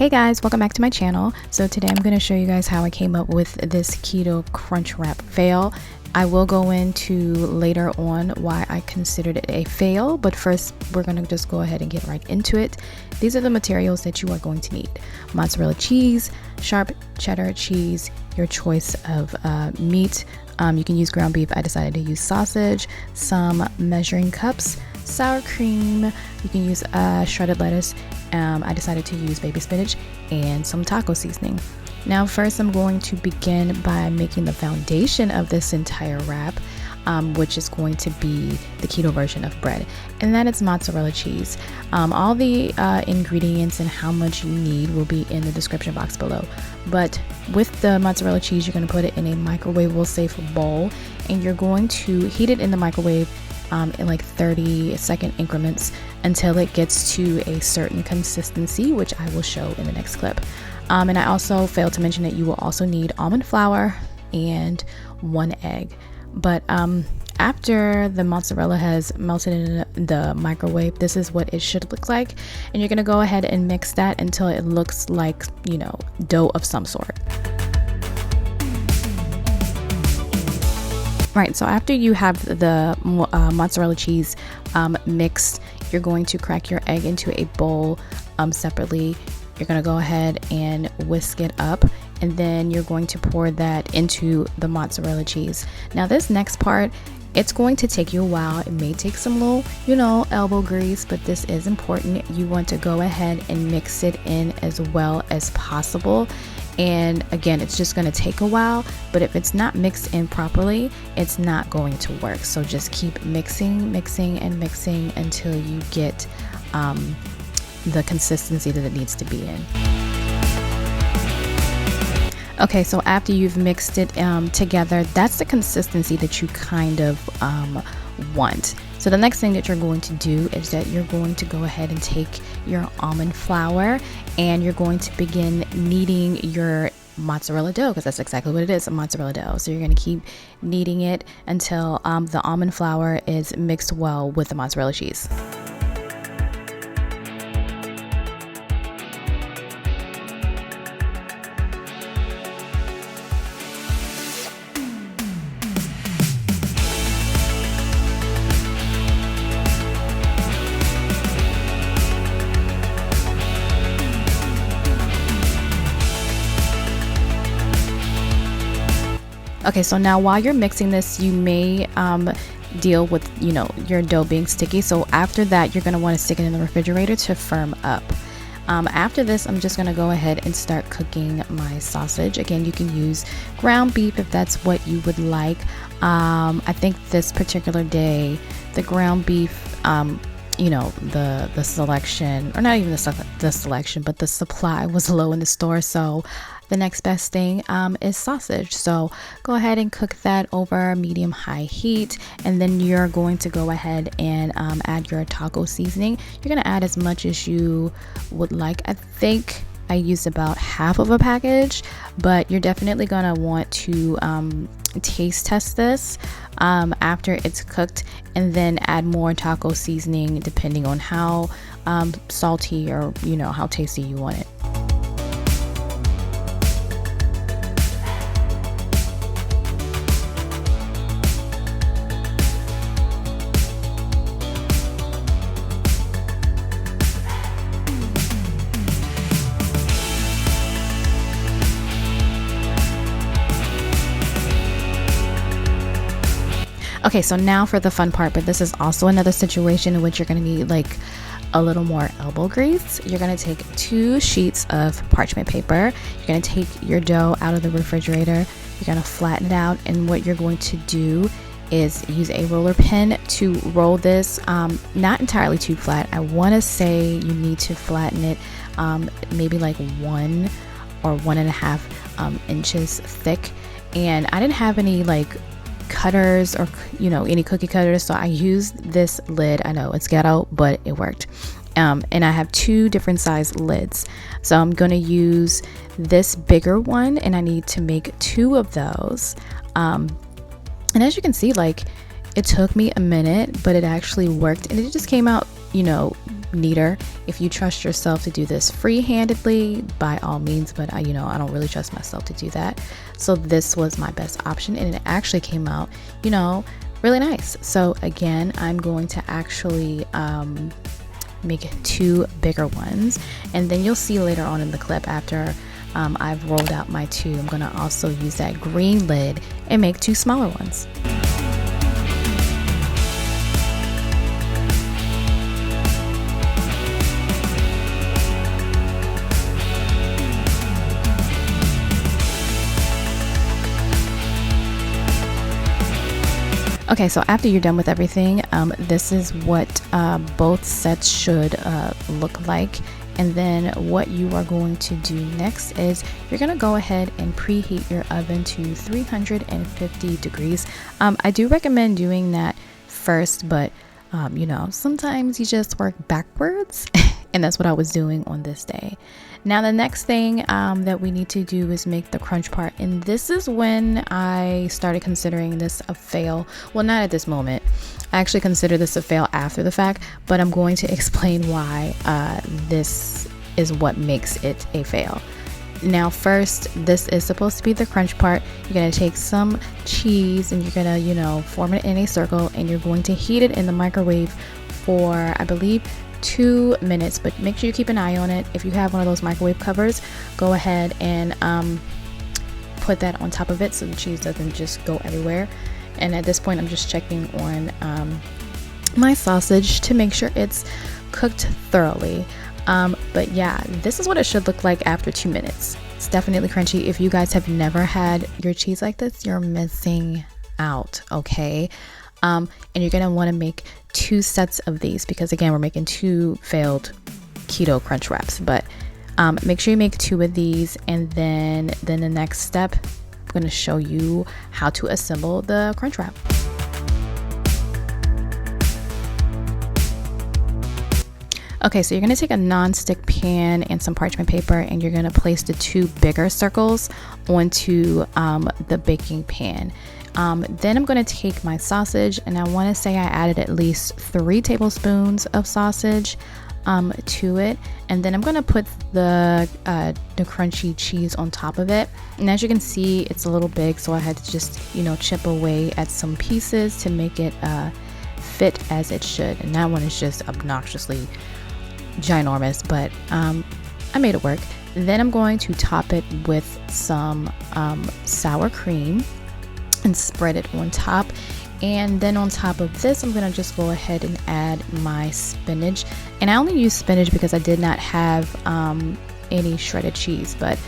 Hey guys, welcome back to my channel. So today I'm going to show you guys how I came up with this keto crunch wrap fail. I will go into later on why I considered it a fail, but first we're going to just go ahead and get right into it. These are the materials that you are going to need: mozzarella cheese, sharp cheddar cheese, your choice of meat. You can use ground beef. I decided to use sausage, some measuring cups, sour cream. You can use shredded lettuce. I decided to use baby spinach and some taco seasoning. Now first I'm going to begin by making the foundation of this entire wrap, which is going to be the keto version of bread, and that is mozzarella cheese. All the ingredients and how much you need will be in the description box below, but with the mozzarella cheese you're going to put it in a microwavable safe bowl, and you're going to heat it in the microwave in like 30-second increments until it gets to a certain consistency, which I will show in the next clip. And I also failed to mention that you will also need almond flour and 1 egg. But after the mozzarella has melted in the microwave, this is what it should look like. And you're gonna go ahead and mix that until it looks like, you know, dough of some sort. Right, so after you have the mozzarella cheese mixed, you're going to crack your egg into a bowl separately. You're going to go ahead and whisk it up, and then you're going to pour that into the mozzarella cheese. Now this next part, it's going to take you a while. It may take some little, you know, elbow grease, but this is important. You want to go ahead and mix it in as well as possible. And again, it's just going to take a while, but if it's not mixed in properly, it's not going to work. So just keep mixing until you get the consistency that it needs to be in. Okay, so after you've mixed it together, that's the consistency that you kind of want. So the next thing that you're going to do is that you're going to go ahead and take your almond flour and you're going to begin kneading your mozzarella dough, because that's exactly what it is, a mozzarella dough. So you're going to keep kneading it until the almond flour is mixed well with the mozzarella cheese. Okay, so now while you're mixing this, you may deal with, you know, your dough being sticky. So after that, you're going to want to stick it in the refrigerator to firm up. After this, I'm just going to go ahead and start cooking my sausage. Again, you can use ground beef if that's what you would like. I think this particular day, the ground beef, you know, the selection, or not even the selection, but the supply was low in the store. So the next best thing is sausage. So go ahead and cook that over medium-high heat, and then you're going to go ahead and add your taco seasoning. You're going to add as much as you would like. I think I used about half of a package, but you're definitely going to want to taste test this after it's cooked, and then add more taco seasoning depending on how salty or, you know, how tasty you want it. Okay, so now for the fun part, but this is also another situation in which you're going to need like a little more elbow grease. You're going to take 2 sheets of parchment paper. You're going to take your dough out of the refrigerator. You're going to flatten it out, and what you're going to do is use a roller pin to roll this, not entirely too flat. I want to say you need to flatten it maybe like 1 or 1.5 inches thick. And I didn't have any like cutters or, you know, any cookie cutters, so I used this lid. I know it's ghetto, but it worked. And I have 2 different size lids, so I'm going to use this bigger one, and I need to make 2 of those. And as you can see, like, it took me a minute, but it actually worked, and it just came out neater. If you trust yourself to do this free-handedly, by all means, but I don't really trust myself to do that. So this was my best option, and it actually came out, really nice. So again, I'm going to actually make 2 bigger ones, and then you'll see later on in the clip after I've rolled out my 2, I'm going to also use that green lid and make 2 smaller ones. Okay, so after you're done with everything, this is what both sets should look like. And then what you are going to do next is you're going to go ahead and preheat your oven to 350 degrees. I do recommend doing that first, but sometimes you just work backwards, and that's what I was doing on this day. Now the next thing that we need to do is make the crunch part, and this is when I started considering this a fail. Well, not at this moment. I actually consider this a fail after the fact, but I'm going to explain why this is what makes it a fail. Now first, this is supposed to be the crunch part. You're going to take some cheese and you're going to form it in a circle, and you're going to heat it in the microwave for, I believe, 2 minutes, but make sure you keep an eye on it. If you have one of those microwave covers, go ahead and put that on top of it so the cheese doesn't just go everywhere. And at this point, I'm just checking on my sausage to make sure it's cooked thoroughly. But yeah, this is what it should look like after 2 minutes. It's definitely crunchy. If you guys have never had your cheese like this, you're missing out, okay? And you're gonna want to make 2 sets of these, because again, we're making 2 failed keto crunch wraps. But make sure you make 2 of these, and then the next step, I'm going to show you how to assemble the crunch wrap. Okay, so you're going to take a non-stick pan and some parchment paper, and you're going to place the 2 bigger circles onto the baking pan. Then I'm going to take my sausage, and I want to say I added at least 3 tablespoons of sausage to it, and then I'm going to put the crunchy cheese on top of it. And as you can see, it's a little big, so I had to just chip away at some pieces to make it fit as it should. And that one is just obnoxiously ginormous, but I made it work. Then I'm going to top it with some sour cream and spread it on top. And then on top of this, I'm gonna just go ahead and add my spinach. And I only use spinach because I did not have any shredded cheese, but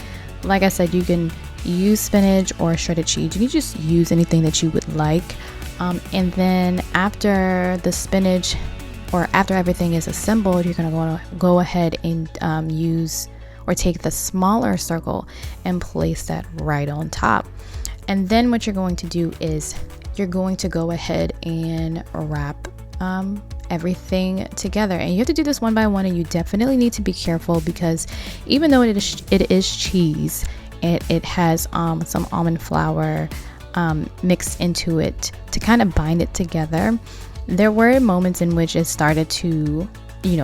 like I said, you can use spinach or shredded cheese. You can just use anything that you would like. And then after the spinach, or after everything is assembled, you're gonna go ahead and use or take the smaller circle and place that right on top. And then what you're going to do is you're going to go ahead and wrap everything together. And you have to do this one by one, and you definitely need to be careful, because even though it is cheese, it has some almond flour mixed into it to kind of bind it together. There were moments in which it started to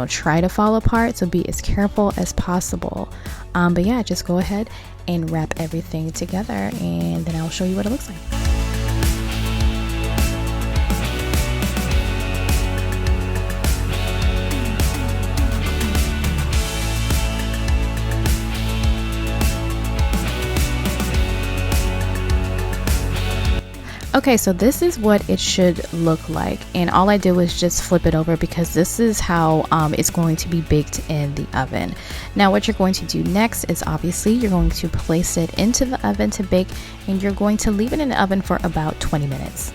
try to fall apart, so be as careful as possible. But yeah, just go ahead and wrap everything together, and then I'll show you what it looks like. Okay, so this is what it should look like, and all I did was just flip it over because this is how it's going to be baked in the oven. Now what you're going to do next is obviously you're going to place it into the oven to bake, and you're going to leave it in the oven for about 20 minutes.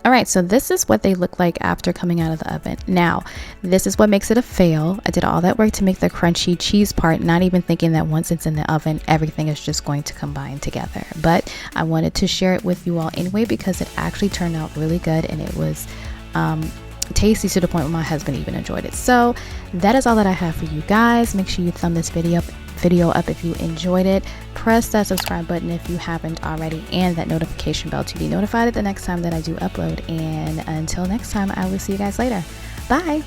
Alright, so this is what they look like after coming out of the oven. Now, this is what makes it a fail. I did all that work to make the crunchy cheese part, not even thinking that once it's in the oven, everything is just going to combine together. But I wanted to share it with you all anyway, because it actually turned out really good, and it was tasty to the point where my husband even enjoyed it. So that is all that I have for you guys. Make sure you thumb this video up if you enjoyed it. Press that subscribe button if you haven't already, and that notification bell to be notified at the next time that I do upload. And until next time, I will see you guys later. Bye.